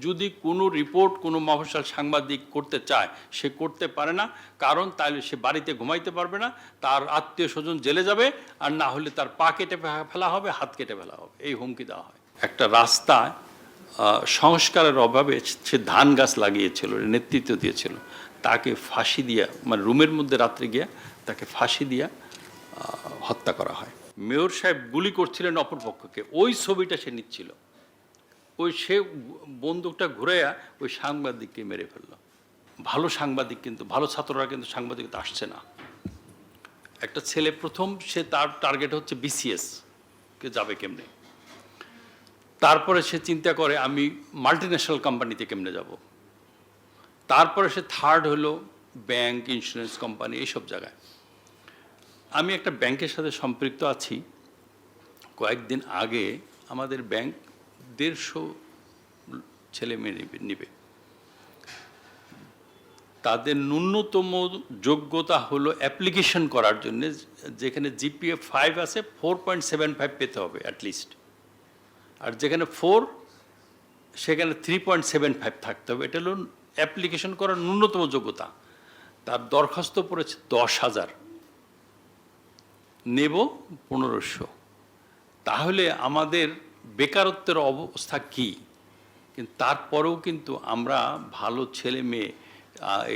যদি কোনো রিপোর্ট কোনো মফস্বল সাংবাদিক করতে চায় সে করতে পারে না, কারণ তাহলে সে বাড়িতে ঘুমাইতে পারবে না, তার আত্মীয় স্বজন জেলে যাবে, আর না হলে তার পা কেটে ফেলা হবে, হাত কেটে ফেলা হবে, এই হুমকি দেওয়া হয়। একটা রাস্তায় সংস্কারের অভাবে সে ধান গাছ লাগিয়েছিল, নেতৃত্ব দিয়েছিল, তাকে ফাঁসি দিয়া, মানে রুমের মধ্যে রাত্রে গিয়া তাকে ফাঁসি দিয়া হত্যা করা হয়। মেয়র সাহেব গুলি করছিলেন অপরপক্ষকে, ওই ছবিটা সে নিচ্ছিল, ওই সে বন্দুকটা ঘুরাইয়া ওই সাংবাদিককে মেরে ফেললো। ভালো সাংবাদিক কিন্তু, ভালো ছাত্ররা কিন্তু সাংবাদিকতা আসছে না। একটা ছেলে প্রথম সে তার টার্গেট হচ্ছে বিসিএস কে যাবে কেমনে, তারপরে সে চিন্তা করে আমি মাল্টিন্যাশনাল কোম্পানিতে কেমনে যাব, তারপরে সে থার্ড হলো ব্যাংক, ইন্স্যুরেন্স কোম্পানি, এইসব জায়গায়। আমি একটা ব্যাংকের সাথে সম্পৃক্ত আছি। কয়েকদিন আগে আমাদের ব্যাংক 150 ছেলে মেয়ে নিবে, তাদের ন্যূনতম যোগ্যতা হলো অ্যাপ্লিকেশন করার জন্য, যেখানে জিপিএ 5 আছে 4.75 পেতে হবে অ্যাটলিস্ট, আর যেখানে 4 সেখানে 3.75 থাকতে হবে। এটা হলো অ্যাপ্লিকেশন করার ন্যূনতম যোগ্যতা। তার দরখাস্ত পড়েছে 10,000, নেব 1500। তাহলে আমাদের বেকারত্বের অবস্থা কি? কিন্তু তারপরেও কিন্তু আমরা ভালো ছেলে মেয়ে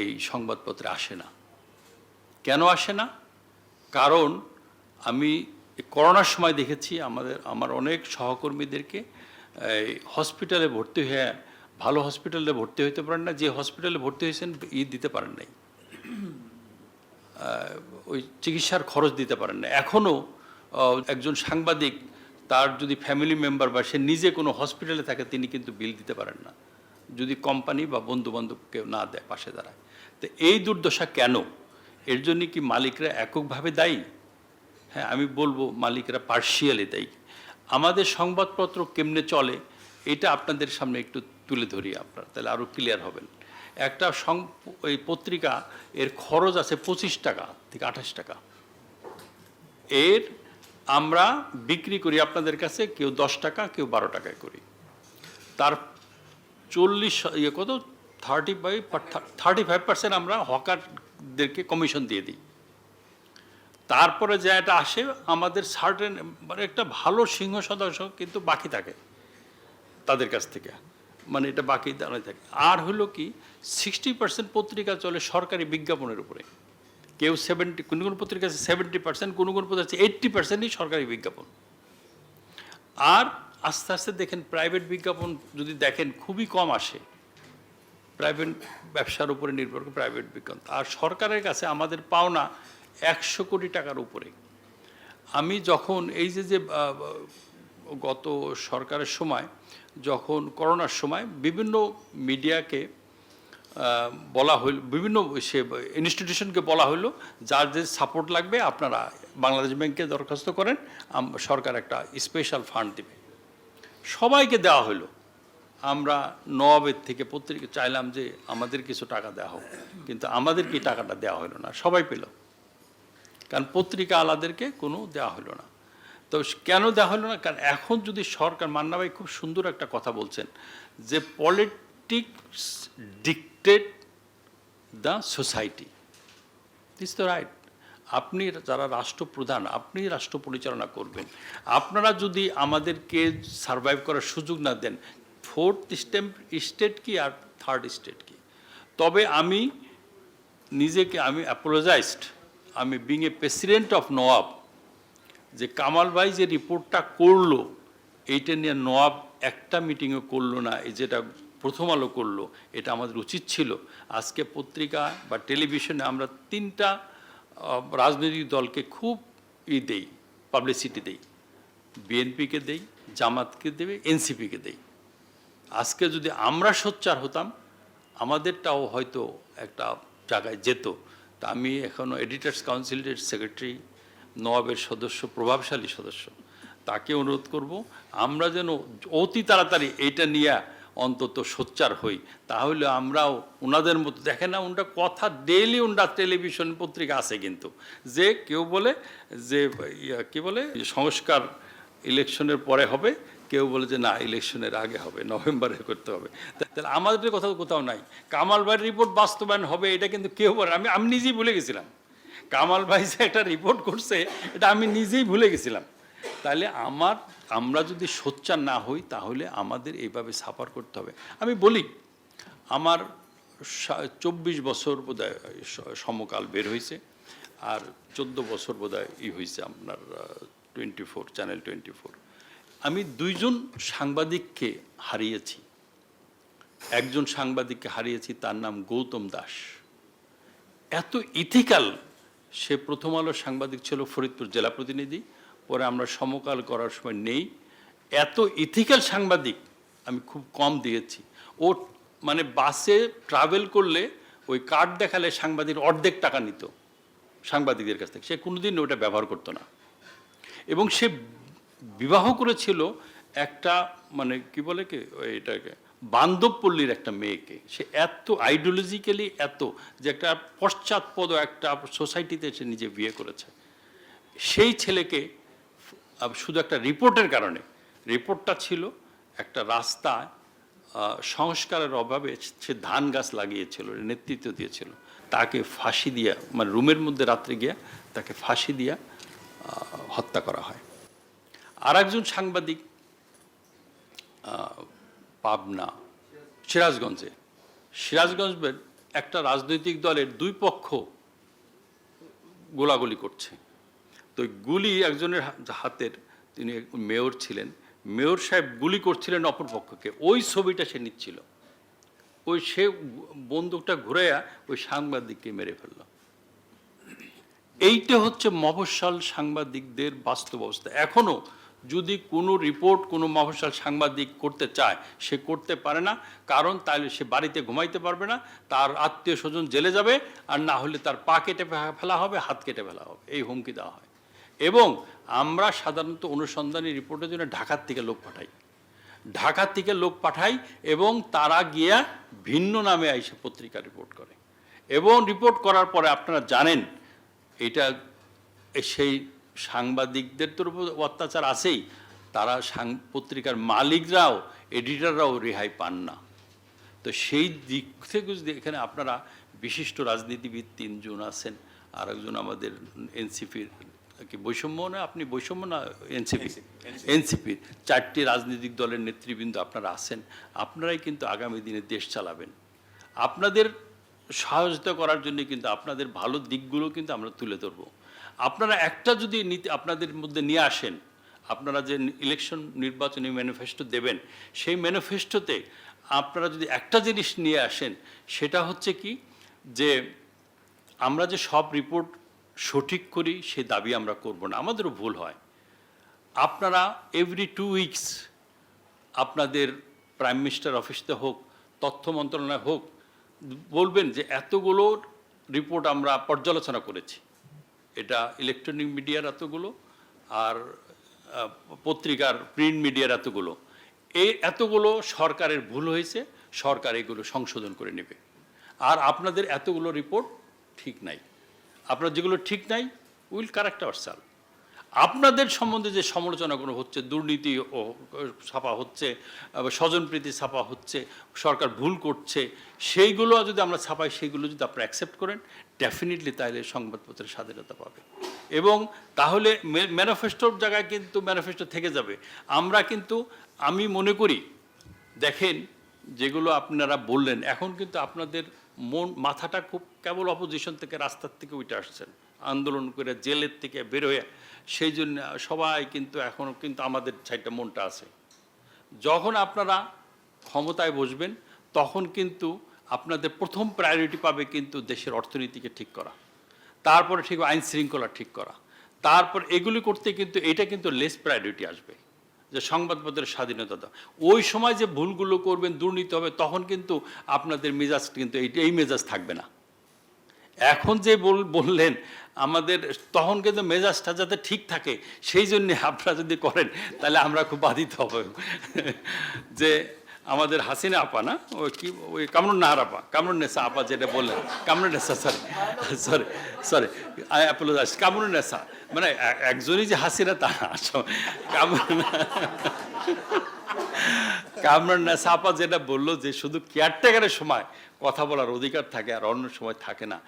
এই সংবাদপত্রে আসে না। কেন আসে না? কারণ আমি করোনার সময় দেখেছি আমার অনেক সহকর্মীদেরকে হসপিটালে ভর্তি হয়ে, ভালো হসপিটালে ভর্তি হইতে পারেন না, যে হসপিটালে ভর্তি হয়েছেন দিতে পারেন নাই, ওই চিকিৎসার খরচ দিতে পারেন না। এখনও একজন সাংবাদিক তার যদি ফ্যামিলি মেম্বার বা সে নিজে কোনো হসপিটালে থাকে তিনি কিন্তু বিল দিতে পারেন না, যদি কোম্পানি বা বন্ধুবান্ধব কেউ না দেয়, পাশে দাঁড়ায়। তো এই দুর্দশা কেন? এর জন্য কি মালিকরা এককভাবে দায়ী? হ্যাঁ, আমি বলবো মালিকরা পার্শিয়ালি দায়ী। আমাদের সংবাদপত্র কেমনে চলে এটা আপনাদের সামনে একটু তুলে ধরি, আপনারা তাহলে আরও ক্লিয়ার হবেন। একটা ওই পত্রিকা এর খরচ আছে 25 টাকা থেকে 28 টাকা, এর আমরা বিক্রি করি আপনাদের কাছে কেউ 10 টাকা, কেউ 12 টাকায় করি। তার 35% আমরা হকারদেরকে কমিশন দিয়ে দিই। তারপরে যে এটা আসে আমাদের সার্টেন, মানে একটা ভালো সিংহ সদস্য কিন্তু বাকি থাকে তাদের কাছ থেকে, মানে এটা বাকি দাঁড়ায় থাকে। আর হলো কি 60% পত্রিকা চলে সরকারি বিজ্ঞাপনের উপরে। কেউ 70, কোনো কোনো পত্রিকা আছে 70%, কোনো কোনো পত্রিকা আছে 80%ই সরকারি বিজ্ঞাপন। আর আস্তে আস্তে দেখেন প্রাইভেট বিজ্ঞাপন যদি দেখেন খুবই কম আসে, প্রাইভেট ব্যবসার উপরে নির্ভর করে প্রাইভেট বিজ্ঞাপন। আর সরকারের কাছে আমাদের পাওনা 100 কোটি টাকার উপরে। আমি যখন এই যে গত সরকারের সময়, যখন করোনার সময় বিভিন্ন মিডিয়াকে বলা হইল, বিভিন্ন সে ইনস্টিটিউশনকে বলা হইলো যার যে সাপোর্ট লাগবে আপনারা বাংলাদেশ ব্যাংকে দরখাস্ত করেন, সরকার একটা স্পেশাল ফান্ড দেবে। সবাইকে দেওয়া হলো। আমরা নওয়াবের থেকে পত্রিকা চাইলাম যে আমাদের কিছু টাকা দেওয়া হোক, কিন্তু আমাদের কি টাকাটা দেওয়া হলো না, সবাই পেল, কারণ পত্রিকা আলাদেরকে কোনো দেওয়া হলো না। তো কেন দেওয়া হলো না? কারণ এখন যদি সরকার, মান্না ভাই খুব সুন্দর একটা কথা বলছেন যে politics dictate the society, this the right. আপনি যারা রাষ্ট্রপ্রধান, আপনি রাষ্ট্র পরিচালনা করবেন, আপনারা যদি আমাদেরকে সারভাইভ করার সুযোগ না দেন, ফোর্থ স্টেট কি আর থার্ড স্টেট কি? তবে আমি নিজেকে, আমি অ্যাপোলোজাইজড, আমি being a president of Nawab, যে কামাল ভাই যে রিপোর্টটা করলো এইটা নিয়ে নওয়াব একটা মিটিংও করলো না, এই যেটা প্রথম আলো করলো, এটা আমাদের উচিত ছিল। আজকে পত্রিকা বা টেলিভিশনে আমরা 3টা রাজনৈতিক দলকে খুব দেই, পাবলিসিটি দেই, বিএনপিকে দেই, জামাতকে দেবে, এনসিপিকে দেই। আজকে যদি আমরা সোচ্চার হতাম আমাদেরটাও হয়তো একটা জায়গায় যেত। তা আমি এখনও এডিটার্স কাউন্সিলের সেক্রেটারি, নওয়াবের সদস্য, প্রভাবশালী সদস্য, তাকে অনুরোধ করব আমরা যেন অতি তাড়াতাড়ি এইটা নিয়ে অন্তত সোচ্চার হই। তাহলে আমরাও ওনাদের মতো, দেখেন না ওনারা কথা ডেইলি, ওনারা টেলিভিশন পত্রিকা আছে কিন্তু, যে কেউ বলে যে কী বলে সংস্কার ইলেকশনের পরে হবে, কেউ বলে যে না ইলেকশনের আগে হবে, নভেম্বরে করতে হবে। তাহলে আমাদের কোথাও নাই। কামাল ভাইয়ের রিপোর্ট বাস্তবায়ন হবে এটা কিন্তু কেউ বলে, আমি নিজেই ভুলে গেছিলাম। কামাল ভাই যে একটা রিপোর্ট করছে এটা আমি নিজেই ভুলে গেছিলাম। তাহলে আমরা যদি সোচ্চার না হই তাহলে আমাদের এইভাবে সাফার করতে হবে। আমি বলি আমার 24 বছর বোধহয় সমকাল বের হয়েছে, আর 14 বছর বোধহয় হয়েছে আপনার 24 চ্যানেল 24। আমি 2 জন সাংবাদিককে হারিয়েছি। একজন সাংবাদিককে হারিয়েছি, তার নাম গৌতম দাস। এত ইথিক্যাল, সে প্রথম আলোর সাংবাদিক ছিল, ফরিদপুর জেলা প্রতিনিধি, পরে আমরা সমকাল করার সময় নেই। এত ইথিক্যাল সাংবাদিক আমি খুব কম দিয়েছি। ও মানে বাসে ট্রাভেল করলে ওই কার্ড দেখালে সাংবাদিক অর্ধেক টাকা নিত সাংবাদিকদের কাছ থেকে, সে কোনোদিন ওটা ব্যবহার করতো না। এবং সে বিবাহ করেছিল একটা মানে কি বলে কি এটাকে বান্ধবপল্লীর একটা মেয়েকে। সে এত আইডিওলজিক্যালি এত যে একটা পশ্চাৎপদ একটা সোসাইটিতে সে নিজে বিয়ে করেছে। সেই ছেলেকে শুধু একটা রিপোর্টের কারণে, রিপোর্টটা ছিল একটা রাস্তায় সংস্কারের অভাবে সে ধান গাছ লাগিয়েছিল, নেতৃত্ব দিয়েছিল, তাকে ফাঁসি দিয়া মানে রুমের মধ্যে রাত্রে গিয়া তাকে ফাঁসি দিয়া হত্যা করা হয়। আর একজন সাংবাদিক পাবনা সিরাজগঞ্জের একটা রাজনৈতিক দলের 2 পক্ষ গোলাগুলি করছে। তো গুলি একজনের হাতের, তিনি মেয়র ছিলেন, মেয়র সাহেব গুলি করছিলেন অপর পক্ষকে, ওই ছবিটা সে নিচ্ছিল। সে বন্দুকটা ঘুরাইয়া ওই সাংবাদিককে মেরে ফেলল। এইটা হচ্ছে মফস্বল সাংবাদিকদের বাস্তব অবস্থা। এখনো যদি কোনো রিপোর্ট কোনো মফস্বল সাংবাদিক করতে চায়, সে করতে পারে না। কারণ তাহলে সে বাড়িতে ঘুমাইতে পারবে না, তার আত্মীয় স্বজন জেলে যাবে, আর না হলে তার পা কেটে ফেলা হবে, হাত কেটে ফেলা হবে, এই হুমকি দেওয়া হয়। এবং আমরা সাধারণত অনুসন্ধানী রিপোর্টের জন্য ঢাকার থেকে লোক পাঠাই এবং তারা গিয়া ভিন্ন নামে এসে পত্রিকা রিপোর্ট করে। এবং রিপোর্ট করার পরে আপনারা জানেন এটা সেই সাংবাদিকদের তো অত্যাচার আছেই, তারা পত্রিকার মালিকরাও এডিটররাও রেহাই পান না। তো সেই দিক থেকে যদি এখানে আপনারা বিশিষ্ট রাজনীতিবিদ 3 জন আছেন, আর একজন আমাদের এনসিপির কি বৈষম্য না, আপনি বৈষম্য না এনসিপির 4টি রাজনৈতিক দলের নেতৃবৃন্দ আপনারা আছেন, আপনারাই কিন্তু আগামী দিনে দেশ চালাবেন। আপনাদের সহযোগিতা করার জন্য কিন্তু আপনাদের ভালো দিকগুলো কিন্তু আমরা তুলে ধরব। আপনারা একটা যদি নীতি আপনাদের মধ্যে নিয়ে আসেন, আপনারা যে নির্বাচনী ম্যানিফেস্টো দেবেন, সেই ম্যানিফেস্টোতে আপনারা যদি একটা জিনিস নিয়ে আসেন, সেটা হচ্ছে কি যে আমরা যে সব রিপোর্ট সঠিক করি সে দাবি আমরা করব না, আমাদেরও ভুল হয়। আপনারা এভরি 2 উইকস আপনাদের প্রাইম মিনিস্টার অফিসতে হোক, তথ্য মন্ত্রণালয় হোক, বলবেন যে এতগুলো রিপোর্ট আমরা পর্যালোচনা করেছি, এটা ইলেকট্রনিক মিডিয়ার এতগুলো আর পত্রিকার প্রিন্ট মিডিয়ার এতগুলো, এতগুলো সরকারের ভুল হয়েছে, সরকার এগুলো সংশোধন করে নেবে। আর আপনাদের এতগুলো রিপোর্ট ঠিক নাই, আপনার যেগুলো ঠিক নাই উইল কারেক্ট আওয়ারসেলফ। আপনাদের সম্বন্ধে যে সমালোচনাগুলো হচ্ছে, দুর্নীতি ছাপা হচ্ছে, স্বজনপ্রীতি ছাপা হচ্ছে, সরকার ভুল করছে, সেইগুলো যদি আমরা ছাপাই, সেইগুলো যদি আপনারা অ্যাকসেপ্ট করেন, ডেফিনেটলি তাহলে সংবাদপত্রের স্বাধীনতা পাবে। এবং তাহলে ম্যানিফেস্টোর জায়গায় কিন্তু ম্যানিফেস্টো থেকে যাবে। আমরা কিন্তু আমি মনে করি, দেখেন যেগুলো আপনারা বললেন, এখন কিন্তু আপনাদের মাথাটা খুব কেবল অপোজিশন থেকে, রাস্তার থেকে উঠে আসছেন, আন্দোলন করে জেলের থেকে বের হয়ে, সেই জন্য সবাই কিন্তু এখনও কিন্তু আমাদের সাইডটা মনটা আছে। যখন আপনারা ক্ষমতায় বসবেন তখন কিন্তু আপনাদের প্রথম প্রায়োরিটি পাবে কিন্তু দেশের অর্থনীতিকে ঠিক করা, তারপরে ঠিক আইন শৃঙ্খলা ঠিক করা, তারপর এগুলি করতে কিন্তু এটা কিন্তু লেস প্রায়োরিটি আসবে, যে সংবাদপত্রের স্বাধীনতা দাও। ওই সময় যে ভুলগুলো করবেন, দুর্নীতি হবে, তখন কিন্তু আপনাদের মেজাজ কিন্তু এই মেজাজ থাকবে না। এখন যে বললেন আমাদের, তখন কিন্তু মেজাজটা যাতে ঠিক থাকে সেই জন্যে আপনারা যদি করেন তাহলে আমরা খুব বাধিত হব। যে আমাদের হাসিনা আপা না, ওই কামরুন্নাহার আপা, কামরুন্নেসা আপা যেটা বললেন, Kamrunnessa, sorry I apologize, Kamrunnessa, মানে একজনই যে হাসিনা তা কামরুন কামরান নাসা আপা যেটা বললো যে শুধু কেয়ারটেকারের সময় কথা বলার অধিকার থাকে আর অন্য সময় থাকে না,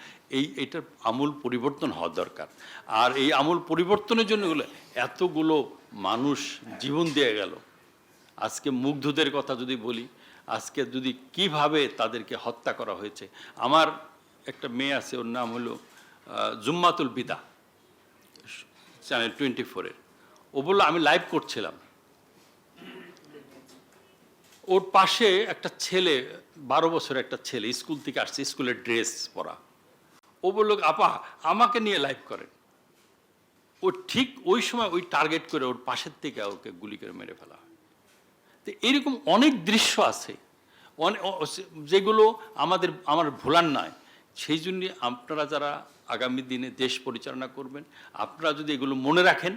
এইটার আমূল পরিবর্তন হওয়া দরকার। আর এই আমূল পরিবর্তনের জন্য এতগুলো মানুষ জীবন দিয়ে গেল। আজকে মুগ্ধদের কথা যদি বলি, আজকে যদি কিভাবে তাদেরকে হত্যা করা হয়েছে। আমার একটা মেয়ে আছে, ওর নাম হলো জুম্মাতুল বিদা, চ্যানেল 24-এর। ও বললো আমি লাইভ করছিলাম, ওর পাশে একটা ছেলে, 12 বছরের একটা ছেলে, স্কুল থেকে আসছে, স্কুলের ড্রেস পরা। ও বললো আপা আমাকে নিয়ে লাইভ করেন। ও ঠিক ওই সময় ওই টার্গেট করে ওর পাশের থেকে ওকে গুলি করে মেরে ফেলা হয়। তো এরকম অনেক দৃশ্য আছে যেগুলো আমার ভোলার নয়। সেই জন্য আপনারা যারা আগামী দিনে দেশ পরিচালনা করবেন, আপনারা যদি এগুলো মনে রাখেন,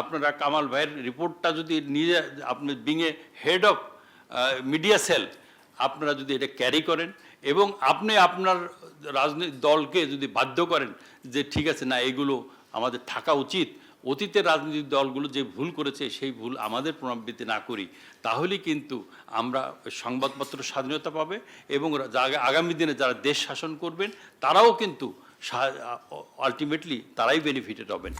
আপনারা কামাল ভাইয়ের রিপোর্টটা যদি নিয়ে আপনি being a head of media cell, আপনারা যদি এটা ক্যারি করেন এবং আপনি আপনার রাজনৈতিক দলকে যদি বাধ্য করেন যে ঠিক আছে না এগুলো আমাদের থাকা উচিত, অতীতের রাজনৈতিক দলগুলো যে ভুল করেছে সেই ভুল আমাদের পুনরাবৃত্তি না করি, তাহলে কিন্তু আমরা সংবাদপত্র স্বাধীনতা পাবে এবং আগামী দিনে যারা দেশ শাসন করবেন তারাও কিন্তু আলটিমেটলি তারাই বেনিফিটেড হবেন।